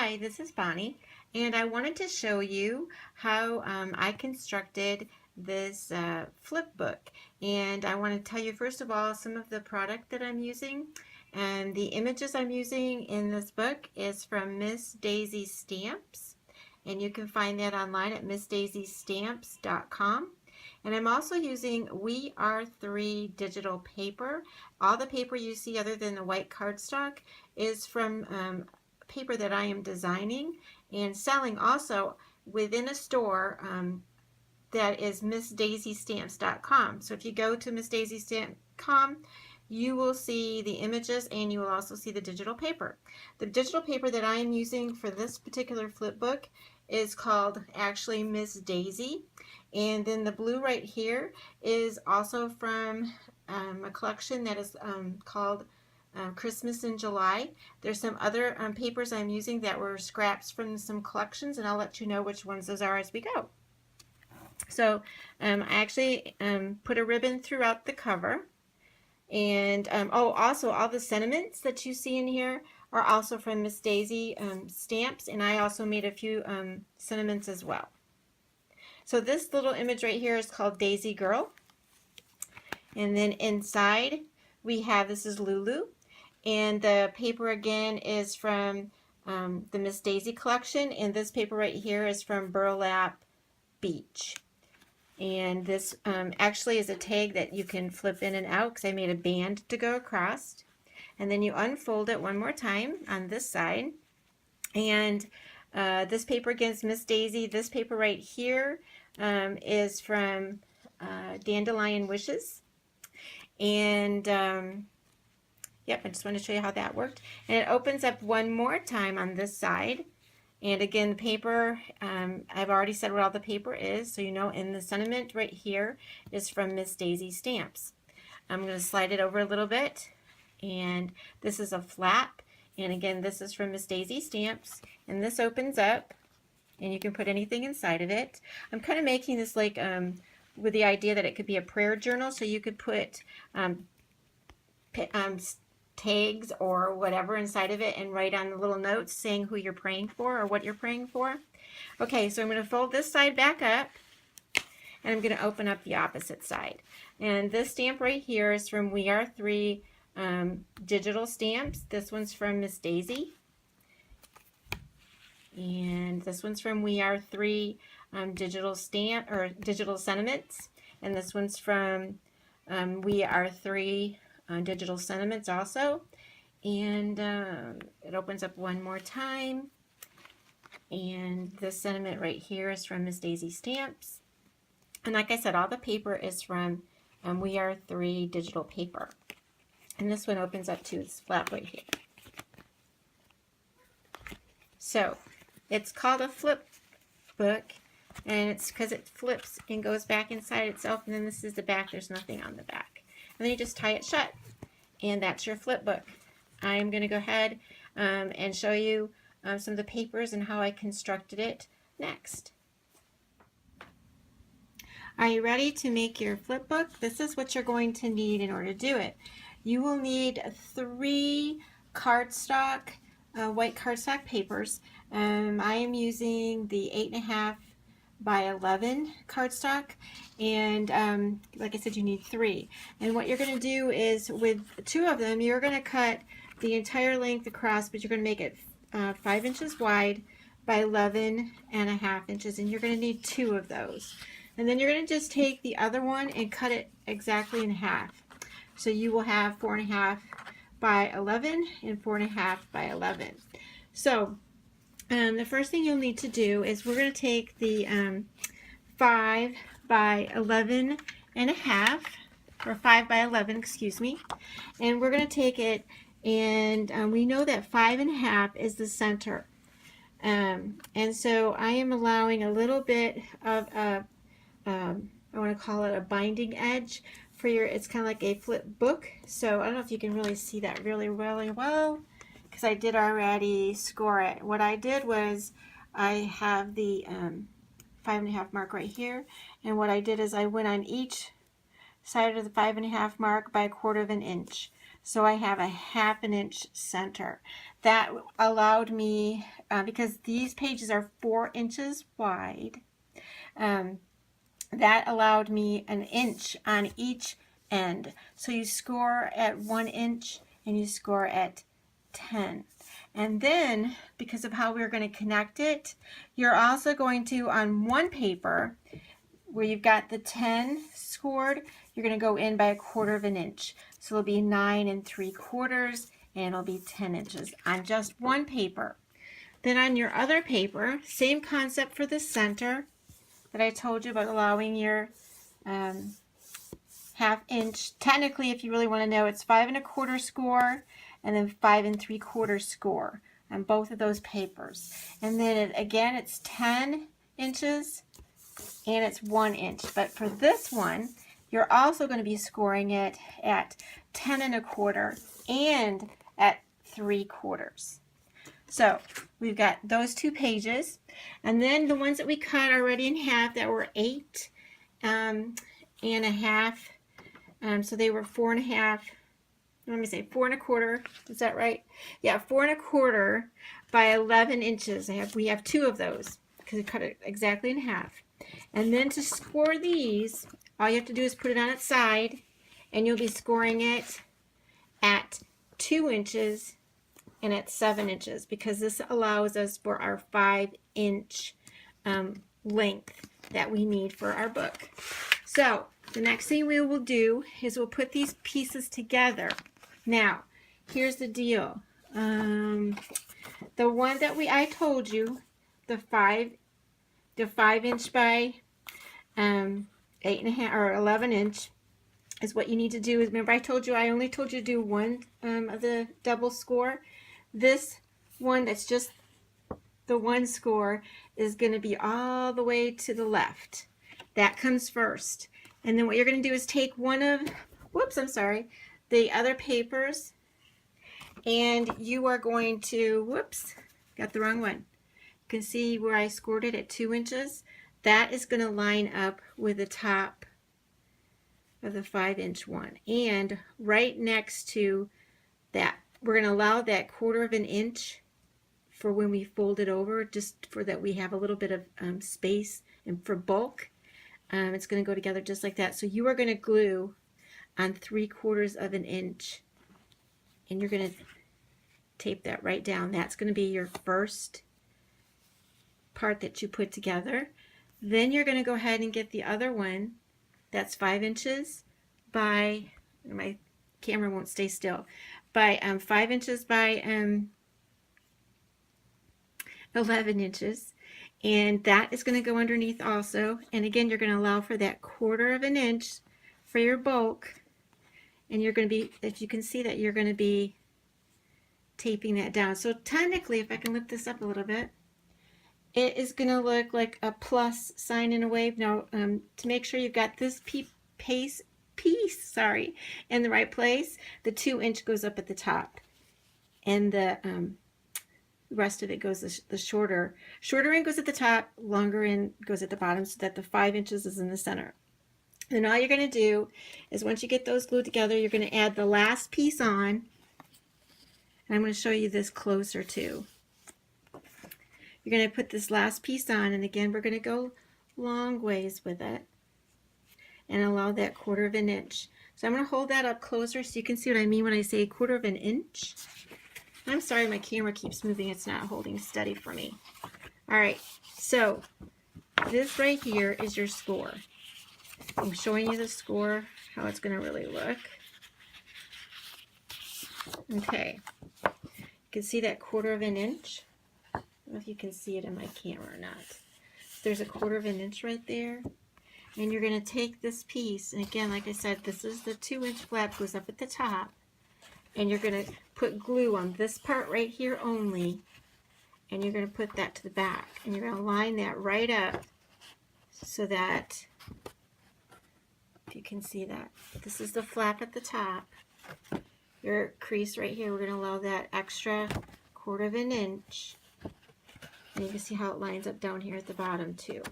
Hi, this is Bonnie, and I wanted to show you how I constructed this flip book. And I want to tell you first of all some of the product that I'm using. And the images I'm using in this book is from Miss Daisy Stamps, and you can find that online at missdaisystamps.com. And I'm also using We Are 3 digital paper. All the paper you see other than the white cardstock is from paper that I am designing and selling also within a store that is missdaisystamps.com. So if you go to missdaisystamps.com, you will see the images and you will also see the digital paper. The digital paper that I am using for this particular flip book is called actually Miss Daisy. And then the blue right here is also from a collection that is called Christmas in July. There's some other papers I'm using that were scraps from some collections, and I'll let you know which ones those are as we go. So I actually put a ribbon throughout the cover. And oh, also all the sentiments that you see in here are also from Miss Daisy stamps, and I also made a few sentiments as well. So this little image right here is called Daisy Girl. And then inside we have, this is Lulu. And the paper again is from the Miss Daisy collection. And this paper right here is from Burlap Beach. And this actually is a tag that you can flip in and out because I made a band to go across. And then you unfold it one more time on this side. And this paper again is Miss Daisy. This paper right here is from Dandelion Wishes. And yep, I just want to show you how that worked. And it opens up one more time on this side. And again, the paper, I've already said what all the paper is, so you know. And the sentiment right here is from Miss Daisy Stamps. I'm going to slide it over a little bit, and this is a flap. And again, this is from Miss Daisy Stamps, and this opens up, and you can put anything inside of it. I'm kind of making this like with the idea that it could be a prayer journal, so you could put tags or whatever inside of it and write on the little notes saying who you're praying for or what you're praying for. Okay, so I'm going to fold this side back up, and I'm going to open up the opposite side. And this stamp right here is from We Are 3 digital stamps. This one's from Miss Daisy. And this one's from We Are 3 digital stamp or digital sentiments. And this one's from We Are 3 digital sentiments also. And it opens up one more time. And this sentiment right here is from Miss Daisy Stamps. And like I said, all the paper is from We Are 3 digital paper. And this one opens up to its flap right here. So it's called a flip book, and it's because it flips and goes back inside itself. And then this is the back. There's nothing on the back. And then you just tie it shut. And that's your flip book. I'm going to go ahead and show you some of the papers and how I constructed it next. Are you ready to make your flip book? This is what you're going to need in order to do it. You will need 3 cardstock, white cardstock papers. I am using the 8.5 by 11 cardstock, and like I said, you need 3. And what you're going to do is with 2 of them, you're going to cut the entire length across, but you're going to make it 5 inches wide by 11.5 inches, and you're going to need 2 of those. And then you're going to just take the other one and cut it exactly in half. So you will have 4.5 by 11 and 4.5 by 11. So the first thing you'll need to do is we're going to take the 5 by 11 and a half, or 5 by 11, excuse me, and we're going to take it, and we know that 5.5 is the center. And so I am allowing a little bit of a, I want to call it a binding edge for your, it's kind of like a flip book. So I don't know if you can really see that really well, because I did already score it. What I did was I have the 5.5 mark right here, and what I did is I went on each side of the 5.5 mark by 1/4 of an inch. So I have a 1/2 inch center. That allowed me, because these pages are 4 inches wide, that allowed me 1 inch on each end. So you score at 1 inch and you score at 10. And then, because of how we're going to connect it, you're also going to, on one paper, where you've got the 10 scored, you're going to go in by 1/4 inch. So it'll be 9 3/4, and it'll be 10 inches on just one paper. Then on your other paper, same concept for the center that I told you about, allowing your 1/2 inch. Technically, if you really want to know, it's 5 1/4 score and then 5 3/4 score on both of those papers. And then again, it's 10 inches and it's 1 inch. But for this one, you're also going to be scoring it at 10 1/4 and at 3/4. So we've got those 2 pages, and then the ones that we cut already in half that were 8 and a half. So they were 4 1/2. Let me say 4 1/4. Is that right? Yeah, 4 1/4 by 11 inches. We have 2 of those because we cut it exactly in half. And then to score these, all you have to do is put it on its side, and you'll be scoring it at 2 inches and at 7 inches, because this allows us for our 5 inch length that we need for our book. So the next thing we will do is we'll put these pieces together. Now, here's the deal. The one that I told you, the 5 inch by 8 1/2 or 11 inch, is what you need to do. Remember, I only told you to do one of the double score. This one that's just the one score is going to be all the way to the left. That comes first. And then what you're going to do is take one of, the other papers, and you are going to, got the wrong one. You can see where I scored it at 2 inches. That is going to line up with the top of the 5 inch one. And right next to that, we're going to allow that 1/4 inch for when we fold it over, just for that we have a little bit of space, and for bulk. It's going to go together just like that. So you are going to glue on 3/4 inch, and you're going to tape that right down. That's going to be your first part that you put together. Then you're going to go ahead and get the other one that's 5 inches by, my camera won't stay still, by 5 inches by 11 inches. And that is going to go underneath also. And again, you're going to allow for that 1/4 inch for your bulk. And you're going to be, if you can see that, you're going to be taping that down. So technically, if I can lift this up a little bit, it is going to look like a plus sign in a wave. Now, to make sure you've got this piece in the right place, the 2 inch goes up at the top, and the rest of it goes, the shorter end goes at the top, longer end goes at the bottom, so that the 5 inches is in the center. Then all you're going to do is, once you get those glued together, you're going to add the last piece on, and I'm going to show you this closer too. You're going to put this last piece on, and again, we're going to go long ways with it and allow that 1/4 inch. So I'm going to hold that up closer so you can see what I mean when I say 1/4 inch. I'm sorry, my camera keeps moving. It's not holding steady for me. All right, so this right here is your score. I'm showing you the score, how it's going to really look. Okay, you can see that 1/4 inch. I don't know if you can see it in my camera or not. There's a 1/4 inch right there. And you're going to take this piece, and again, like I said, this is the 2 inch flap, goes up at the top. And you're going to put glue on this part right here only, and you're going to put that to the back, and you're going to line that right up so that, if you can see that, this is the flap at the top. Your crease right here, we're going to allow that extra 1/4 inch, and you can see how it lines up down here at the bottom too.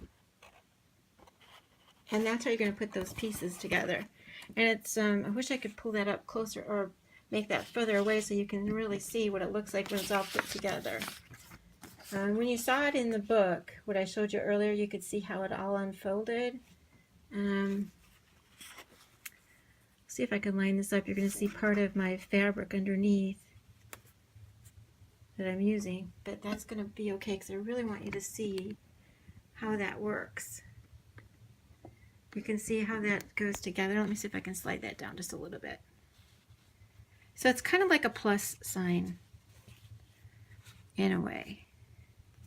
And that's how you're going to put those pieces together. And it's, I wish I could pull that up closer, or make that further away so you can really see what it looks like when it's all put together. When you saw it in the book, what I showed you earlier, you could see how it all unfolded. See if I can line this up. You're going to see part of my fabric underneath that I'm using, but that's going to be okay because I really want you to see how that works. You can see how that goes together. Let me see if I can slide that down just a little bit. So it's kind of like a plus sign in a way.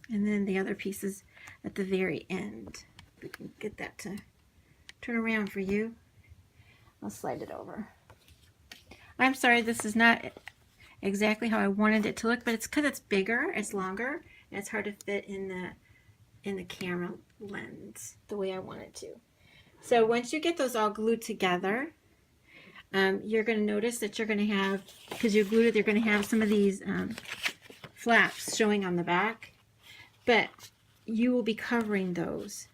And then the other pieces at the very end. We can get that to turn around for you. I'll slide it over. I'm sorry, this is not exactly how I wanted it to look, but it's because it's bigger, it's longer, and it's hard to fit in the camera lens the way I want it to. So once you get those all glued together, you're going to notice that you're going to have, because you glued it, you're going to have some of these flaps showing on the back, but you will be covering those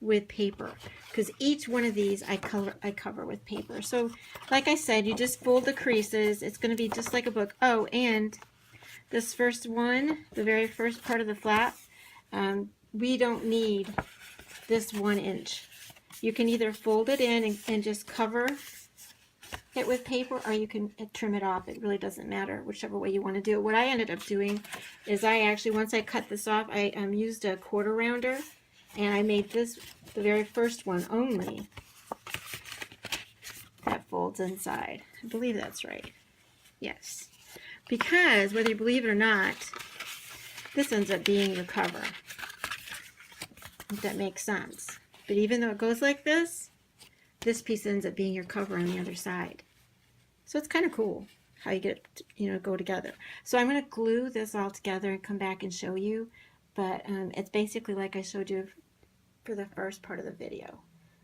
with paper, because each one of these I cover with paper. So like I said, you just fold the creases. It's going to be just like a book. Oh, and this first one, the very first part of the flap, we don't need this 1 inch. You can either fold it in and just cover it with paper, or you can trim it off. It really doesn't matter, whichever way you want to do it. What I ended up doing is I actually, once I cut this off, I used a quarter rounder, and I made this the very first one only that folds inside. I believe that's right. Yes. Because whether you believe it or not, this ends up being your cover. If that makes sense. But even though it goes like this piece ends up being your cover on the other side. So it's kind of cool how you get it to, go together. So I'm going to glue this all together and come back and show you. But it's basically like I showed you for the first part of the video.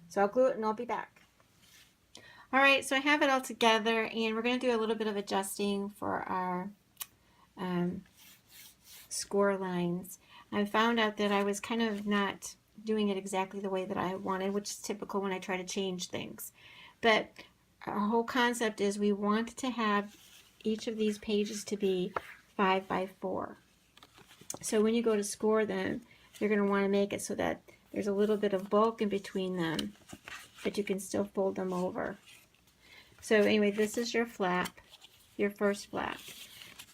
So I'll glue it and I'll be back. All right, so I have it all together, and we're going to do a little bit of adjusting for our score lines. I found out that I was kind of not doing it exactly the way that I wanted, which is typical when I try to change things. But our whole concept is we want to have each of these pages to be 5 by 4. So when you go to score them, you're going to want to make it so that there's a little bit of bulk in between them, but you can still fold them over. So anyway, this is your flap, your first flap.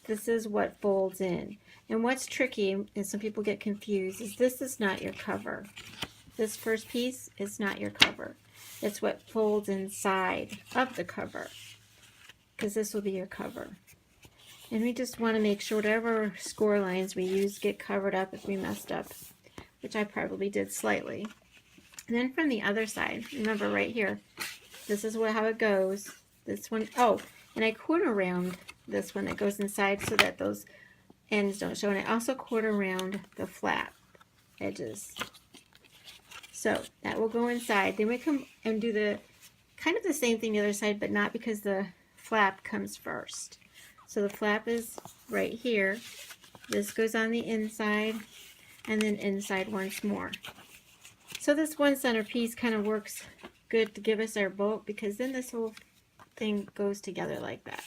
This is what folds in. And what's tricky, and some people get confused, is this is not your cover. This first piece is not your cover. It's what folds inside of the cover, because this will be your cover. And we just want to make sure whatever score lines we use get covered up if we messed up, which I probably did slightly. And then from the other side, remember right here, this is how it goes. This one, oh, and I quarter round this one that goes inside so that those ends don't show. And I also quarter round the flap edges. So that will go inside. Then we come and do the kind of the same thing the other side, but not, because the flap comes first. So the flap is right here. This goes on the inside, and then inside once more. So this one center piece kind of works good to give us our bulk, because then this whole thing goes together like that.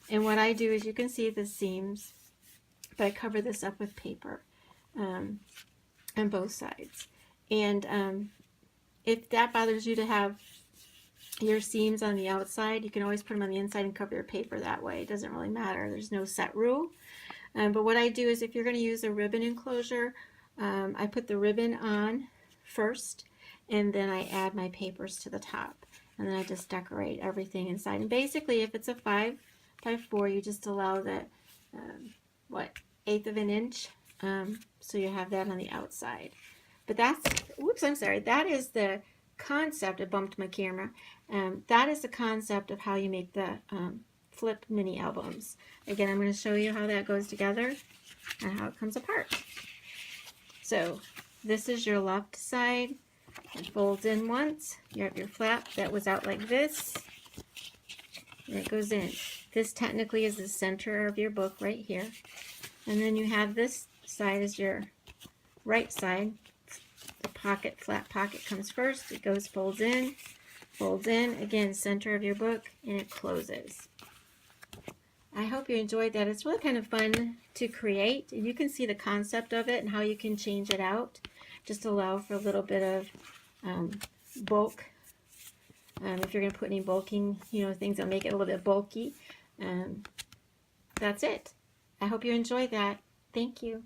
And what I do is, you can see the seams, but I cover this up with paper on both sides. And if that bothers you to have your seams on the outside, you can always put them on the inside and cover your paper that way. It doesn't really matter. There's no set rule. But what I do is, if you're going to use a ribbon enclosure, I put the ribbon on first, and then I add my papers to the top, and then I just decorate everything inside. And basically, if it's a 5 by 4, you just allow that 1/8 of an inch, so you have that on the outside. But that's, whoops, I'm sorry, that is the concept. I bumped my camera. That is the concept of how you make the flip mini albums. Again, I'm going to show you how that goes together and how it comes apart. So this is your left side. It folds in once. You have your flap that was out like this, and it goes in. This technically is the center of your book right here. And then you have this side as your right side. The pocket, flap pocket comes first. It goes, folds in, again, center of your book, and it closes. I hope you enjoyed that. It's really kind of fun to create. You can see the concept of it and how you can change it out. Just allow for a little bit of bulk. If you're going to put any bulking, things that make it a little bit bulky. That's it. I hope you enjoyed that. Thank you.